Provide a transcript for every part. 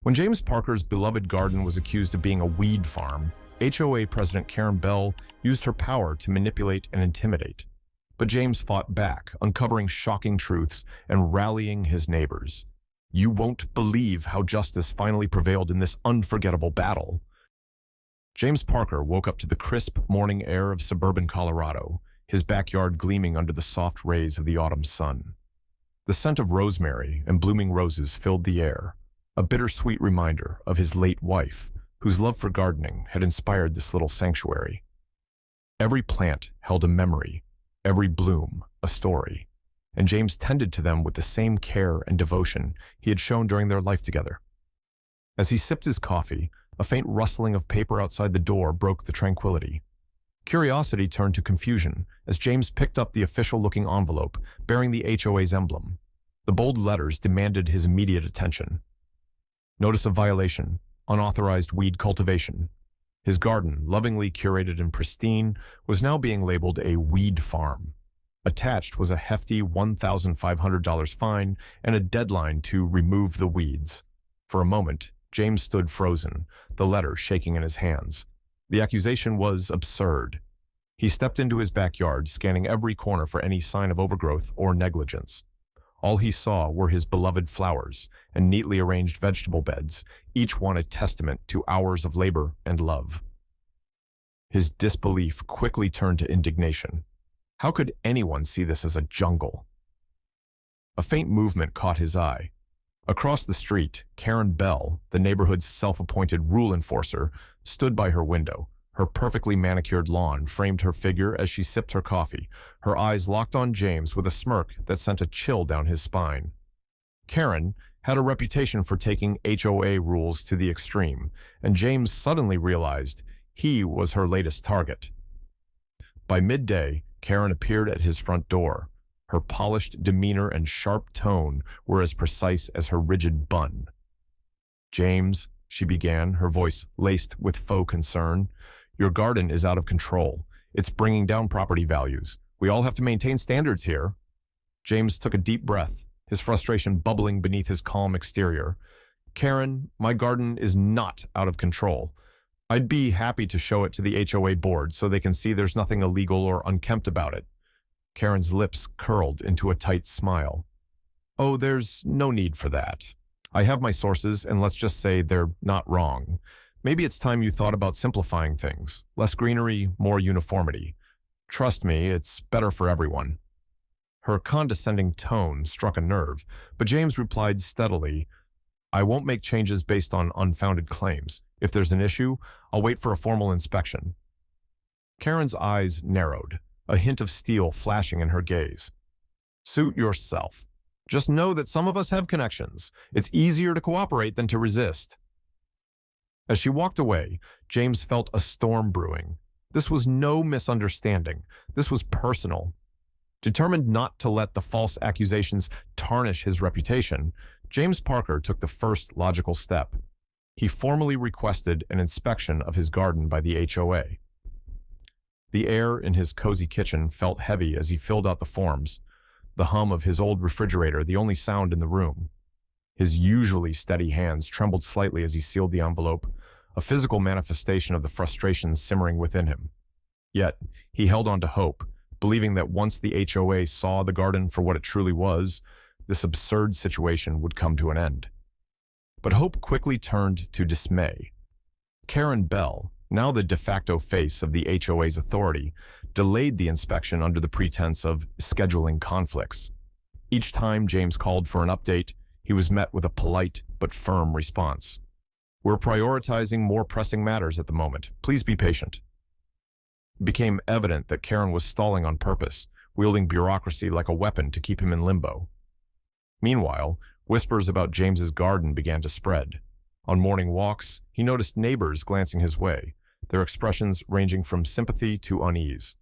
When James Parker's beloved garden was accused of being a weed farm, HOA President Karen Bell used her power to manipulate and intimidate. But James fought back, uncovering shocking truths and rallying his neighbors. "You won't believe how justice finally prevailed in this unforgettable battle." James Parker woke up to the crisp morning air of suburban Colorado, his backyard gleaming under the soft rays of the autumn sun. The scent of rosemary and blooming roses filled the air, a bittersweet reminder of his late wife, whose love for gardening had inspired this little sanctuary. Every plant held a memory, every bloom a story, and James tended to them with the same care and devotion he had shown during their life together. As he sipped his coffee, a faint rustling of paper outside the door broke the tranquility. Curiosity turned to confusion as James picked up the official-looking envelope bearing the HOA's emblem. The bold letters demanded his immediate attention. Notice of violation, unauthorized weed cultivation. His garden, lovingly curated and pristine, was now being labeled a weed farm. Attached was a hefty $1,500 fine and a deadline to remove the weeds. For a moment, James stood frozen, the letter shaking in his hands. The accusation was absurd. He stepped into his backyard, scanning every corner for any sign of overgrowth or negligence. All he saw were his beloved flowers and neatly arranged vegetable beds, each one a testament to hours of labor and love. His disbelief quickly turned to indignation. How could anyone see this as a jungle? A faint movement caught his eye. Across the street, Karen Bell, the neighborhood's self-appointed rule enforcer, stood by her window. Her perfectly manicured lawn framed her figure as she sipped her coffee, her eyes locked on James with a smirk that sent a chill down his spine. Karen had a reputation for taking HOA rules to the extreme, and James suddenly realized he was her latest target. By midday, Karen appeared at his front door. Her polished demeanor and sharp tone were as precise as her rigid bun. "James," she began, her voice laced with faux concern, "your garden is out of control. It's bringing down property values. We all have to maintain standards here." James took a deep breath, his frustration bubbling beneath his calm exterior. "Karen, my garden is not out of control. I'd be happy to show it to the HOA board so they can see there's nothing illegal or unkempt about it." Karen's lips curled into a tight smile. "Oh, there's no need for that. I have my sources, and let's just say they're not wrong. Maybe it's time you thought about simplifying things. Less greenery, more uniformity. Trust me, it's better for everyone." Her condescending tone struck a nerve, but James replied steadily, "I won't make changes based on unfounded claims. If there's an issue, I'll wait for a formal inspection." Karen's eyes narrowed, a hint of steel flashing in her gaze. "Suit yourself. Just know that some of us have connections. It's easier to cooperate than to resist." As she walked away, James felt a storm brewing. This was no misunderstanding. This was personal. Determined not to let the false accusations tarnish his reputation, James Parker took the first logical step. He formally requested an inspection of his garden by the HOA. The air in his cozy kitchen felt heavy as he filled out the forms, the hum of his old refrigerator the only sound in the room. His usually steady hands trembled slightly as he sealed the envelope, a physical manifestation of the frustration simmering within him. Yet, he held on to hope, believing that once the HOA saw the garden for what it truly was, this absurd situation would come to an end. But hope quickly turned to dismay. Karen Bell, now the de facto face of the HOA's authority, delayed the inspection under the pretense of scheduling conflicts. Each time James called for an update, he was met with a polite but firm response. "We're prioritizing more pressing matters at the moment. Please be patient." It became evident that Karen was stalling on purpose, wielding bureaucracy like a weapon to keep him in limbo. Meanwhile, whispers about James's garden began to spread. On morning walks, he noticed neighbors glancing his way, their expressions ranging from sympathy to unease.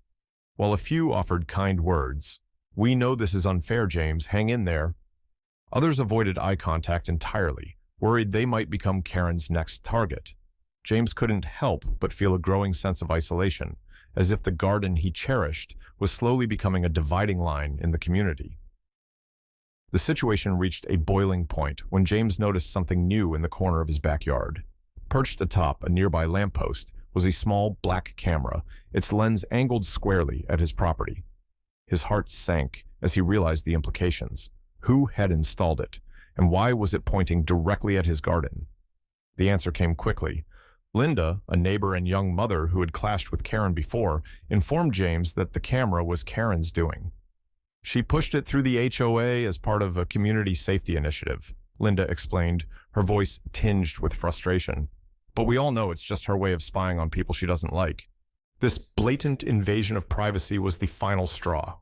While a few offered kind words, "We know this is unfair, James, hang in there," others avoided eye contact entirely, worried they might become Karen's next target. James couldn't help but feel a growing sense of isolation, as if the garden he cherished was slowly becoming a dividing line in the community. The situation reached a boiling point when James noticed something new in the corner of his backyard. Perched atop a nearby lamppost was a small black camera, its lens angled squarely at his property. His heart sank as he realized the implications. Who had installed it, and why was it pointing directly at his garden? The answer came quickly. Linda, a neighbor and young mother who had clashed with Karen before, informed James that the camera was Karen's doing. She pushed it through the HOA as part of a community safety initiative, Linda explained, her voice tinged with frustration. But we all know it's just her way of spying on people she doesn't like. This blatant invasion of privacy was the final straw.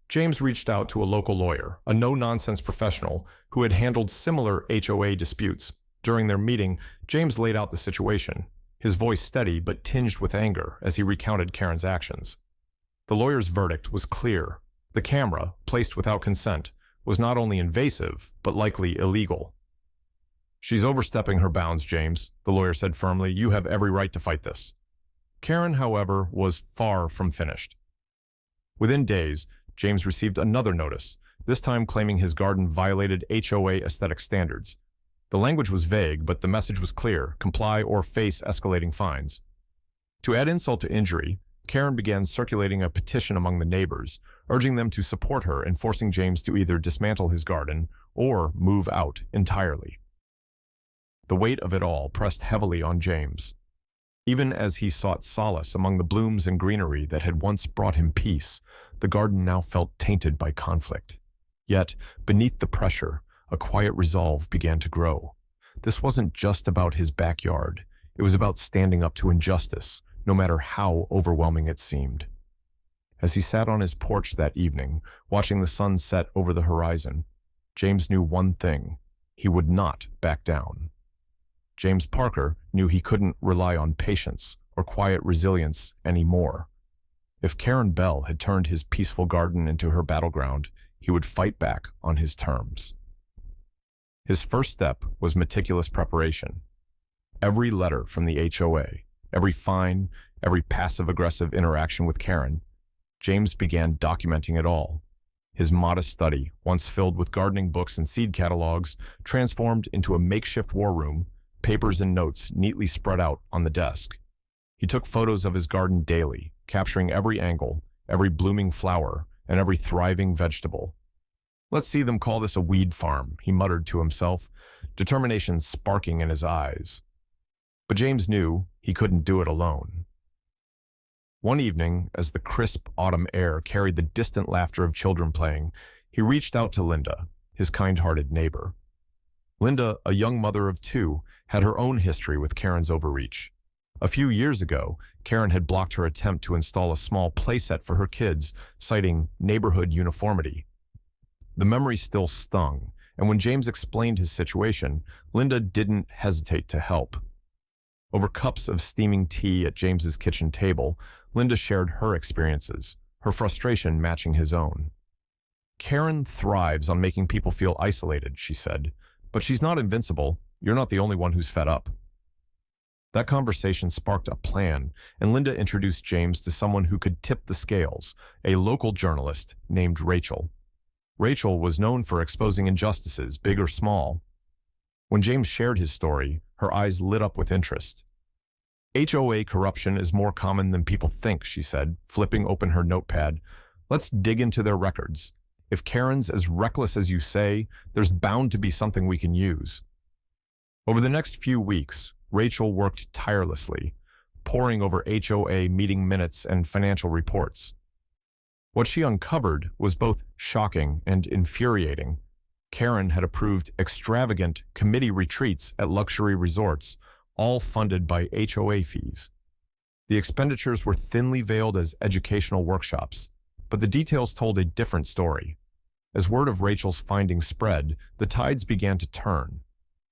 James reached out to a local lawyer, a no-nonsense professional who had handled similar HOA disputes. During their meeting, James laid out the situation, his voice steady but tinged with anger as he recounted Karen's actions. The lawyer's verdict was clear. The camera, placed without consent, was not only invasive, but likely illegal. "She's overstepping her bounds, James," the lawyer said firmly. "You have every right to fight this." Karen, however, was far from finished. Within days, James received another notice, this time claiming his garden violated HOA aesthetic standards. The language was vague, but the message was clear: comply or face escalating fines. To add insult to injury, Karen began circulating a petition among the neighbors, urging them to support her and forcing James to either dismantle his garden or move out entirely. The weight of it all pressed heavily on James. Even as he sought solace among the blooms and greenery that had once brought him peace, the garden now felt tainted by conflict. Yet, beneath the pressure, a quiet resolve began to grow. This wasn't just about his backyard. It was about standing up to injustice, no matter how overwhelming it seemed. As he sat on his porch that evening, watching the sun set over the horizon, James knew one thing: he would not back down. James Parker knew he couldn't rely on patience or quiet resilience anymore. If Karen Bell had turned his peaceful garden into her battleground, he would fight back on his terms. His first step was meticulous preparation. Every letter from the HOA, every fine, every passive-aggressive interaction with Karen, James began documenting it all. His modest study, once filled with gardening books and seed catalogs, transformed into a makeshift war room, papers and notes neatly spread out on the desk. He took photos of his garden daily, capturing every angle, every blooming flower, and every thriving vegetable. "Let's see them call this a weed farm," he muttered to himself, determination sparking in his eyes. But James knew he couldn't do it alone. One evening, as the crisp autumn air carried the distant laughter of children playing, he reached out to Linda, his kind-hearted neighbor. Linda, a young mother of two, had her own history with Karen's overreach. A few years ago, Karen had blocked her attempt to install a small playset for her kids, citing neighborhood uniformity. The memory still stung, and when James explained his situation, Linda didn't hesitate to help. Over cups of steaming tea at James's kitchen table, Linda shared her experiences, her frustration matching his own. "Karen thrives on making people feel isolated," she said, "but she's not invincible. You're not the only one who's fed up." That conversation sparked a plan, and Linda introduced James to someone who could tip the scales, a local journalist named Rachel. Rachel was known for exposing injustices, big or small. When James shared his story, her eyes lit up with interest. "HOA corruption is more common than people think," she said, flipping open her notepad. "Let's dig into their records. If Karen's as reckless as you say, there's bound to be something we can use." Over the next few weeks, Rachel worked tirelessly, poring over HOA meeting minutes and financial reports. What she uncovered was both shocking and infuriating. Karen had approved extravagant committee retreats at luxury resorts, all funded by HOA fees. The expenditures were thinly veiled as educational workshops, but the details told a different story. As word of Rachel's findings spread, the tides began to turn.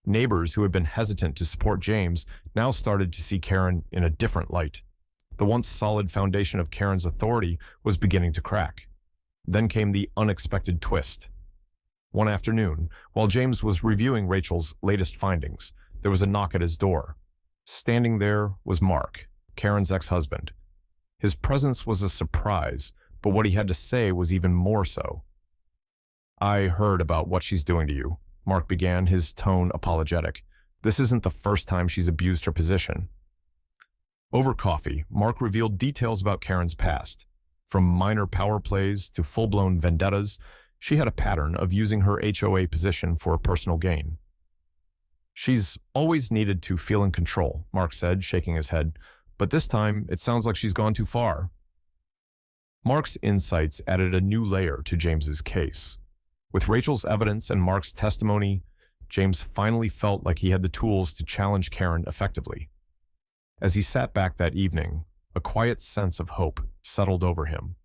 Neighbors who had been hesitant to support James now started to see Karen in a different light. The once solid foundation of Karen's authority was beginning to crack. Then came the unexpected twist. One afternoon, while James was reviewing Rachel's latest findings, there was a knock at his door. Standing there was Mark, Karen's ex-husband. His presence was a surprise, but what he had to say was even more so. I heard about what she's doing to you, Mark began, his tone apologetic. This isn't the first time she's abused her position. Over coffee, Mark revealed details about Karen's past. From minor power plays to full-blown vendettas, she had a pattern of using her HOA position for personal gain. She's always needed to feel in control, Mark said, shaking his head. But this time, it sounds like she's gone too far. Mark's insights added a new layer to James's case. With Rachel's evidence and Mark's testimony, James finally felt like he had the tools to challenge Karen effectively. As he sat back that evening, a quiet sense of hope settled over him.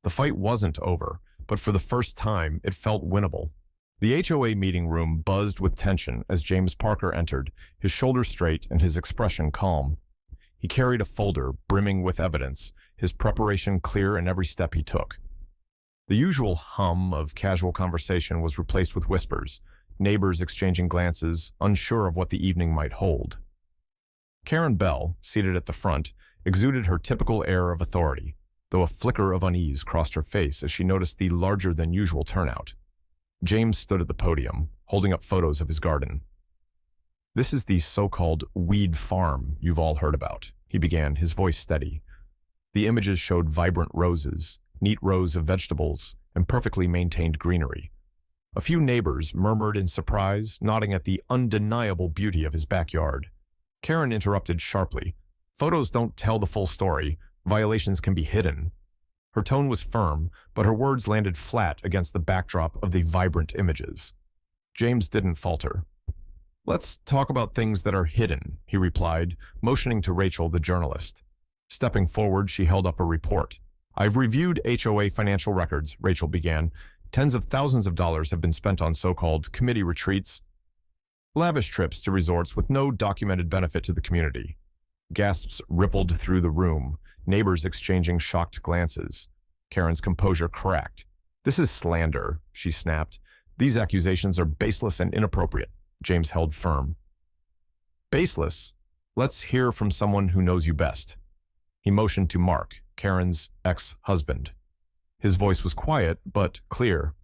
The fight wasn't over, but for the first time, it felt winnable. The HOA meeting room buzzed with tension as James Parker entered, his shoulders straight and his expression calm. He carried a folder brimming with evidence, his preparation clear in every step he took. The usual hum of casual conversation was replaced with whispers, neighbors exchanging glances, unsure of what the evening might hold. Karen Bell, seated at the front, exuded her typical air of authority, though a flicker of unease crossed her face as she noticed the larger-than-usual turnout. James stood at the podium, holding up photos of his garden. "This is the so-called weed farm you've all heard about," he began, his voice steady. The images showed vibrant roses, neat rows of vegetables, and perfectly maintained greenery. A few neighbors murmured in surprise, nodding at the undeniable beauty of his backyard. Karen interrupted sharply. "Photos don't tell the full story. Violations can be hidden." Her tone was firm, but her words landed flat against the backdrop of the vibrant images. James didn't falter. "Let's talk about things that are hidden," he replied, motioning to Rachel, the journalist. Stepping forward, she held up a report. "I've reviewed HOA financial records," Rachel began. "Tens of thousands of dollars have been spent on so-called committee retreats, lavish trips to resorts with no documented benefit to the community." Gasps rippled through the room, neighbors exchanging shocked glances. Karen's composure cracked. "This is slander," she snapped. "These accusations are baseless and inappropriate." James held firm. "Baseless? Let's hear from someone who knows you best." He motioned to Mark, Karen's ex-husband. His voice was quiet, but clear.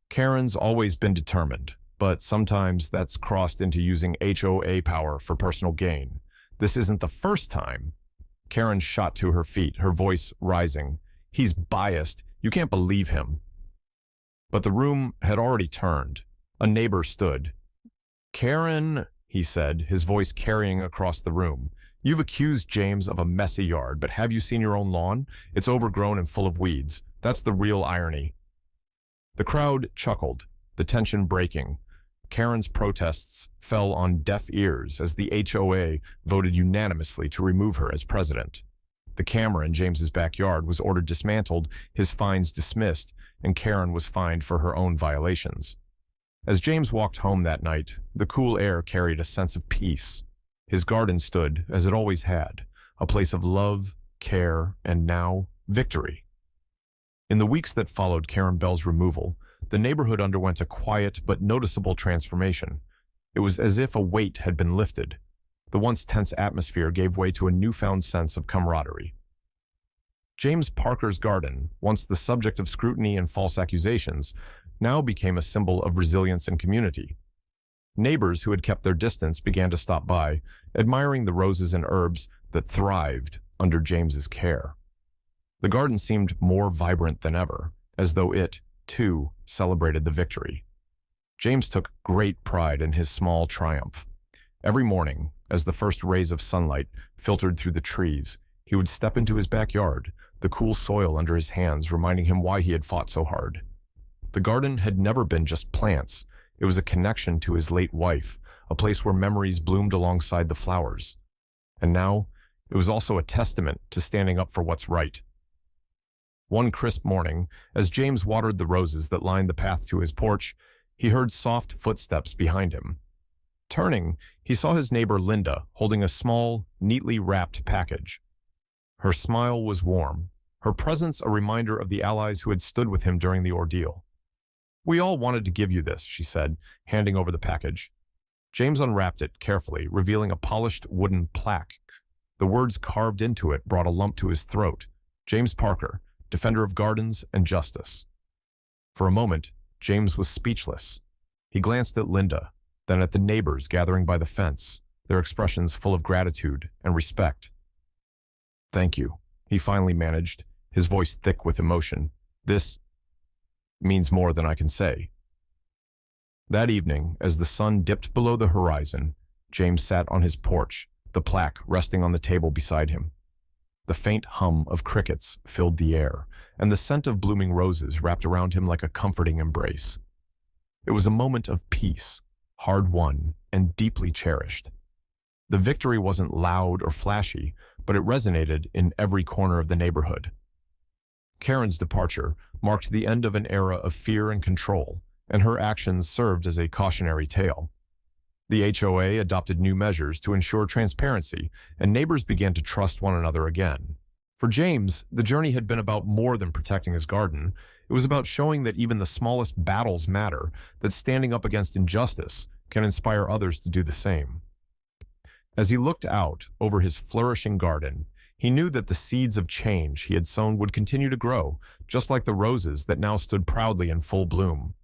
"Karen's always been determined, but sometimes that's crossed into using HOA power for personal gain. This isn't the first time." Karen shot to her feet, her voice rising. "He's biased. You can't believe him." But the room had already turned. A neighbor stood. "Karen," he said, his voice carrying across the room, "you've accused James of a messy yard, but have you seen your own lawn? It's overgrown and full of weeds. That's the real irony." The crowd chuckled, the tension breaking. Karen's protests fell on deaf ears as the HOA voted unanimously to remove her as president. The camera in James's backyard was ordered dismantled, his fines dismissed, and Karen was fined for her own violations. As James walked home that night, the cool air carried a sense of peace. His garden stood, as it always had, a place of love, care, and now, victory. In the weeks that followed Karen Bell's removal, the neighborhood underwent a quiet but noticeable transformation. It was as if a weight had been lifted. The once tense atmosphere gave way to a newfound sense of camaraderie. James Parker's garden, once the subject of scrutiny and false accusations, now became a symbol of resilience and community. Neighbors who had kept their distance began to stop by, admiring the roses and herbs that thrived under James's care. The garden seemed more vibrant than ever, as though it, too, celebrated the victory. James took great pride in his small triumph. Every morning, as the first rays of sunlight filtered through the trees, he would step into his backyard, the cool soil under his hands reminding him why he had fought so hard. The garden had never been just plants. It was a connection to his late wife, a place where memories bloomed alongside the flowers. And now, it was also a testament to standing up for what's right. One crisp morning, as James watered the roses that lined the path to his porch, he heard soft footsteps behind him. Turning, he saw his neighbor Linda holding a small, neatly wrapped package. Her smile was warm, her presence a reminder of the allies who had stood with him during the ordeal. "We all wanted to give you this," she said, handing over the package. James unwrapped it carefully, revealing a polished wooden plaque. The words carved into it brought a lump to his throat. James Parker, Defender of Gardens and Justice. For a moment, James was speechless. He glanced at Linda, then at the neighbors gathering by the fence, their expressions full of gratitude and respect. "Thank you," he finally managed, his voice thick with emotion. "This means more than I can say." That evening, as the sun dipped below the horizon, James sat on his porch, the plaque resting on the table beside him. The faint hum of crickets filled the air, and the scent of blooming roses wrapped around him like a comforting embrace. It was a moment of peace, hard-won and deeply cherished. The victory wasn't loud or flashy, but it resonated in every corner of the neighborhood. Karen's departure marked the end of an era of fear and control, and her actions served as a cautionary tale. The HOA adopted new measures to ensure transparency, and neighbors began to trust one another again. For James, the journey had been about more than protecting his garden. It was about showing that even the smallest battles matter, that standing up against injustice can inspire others to do the same. As he looked out over his flourishing garden, he knew that the seeds of change he had sown would continue to grow, just like the roses that now stood proudly in full bloom.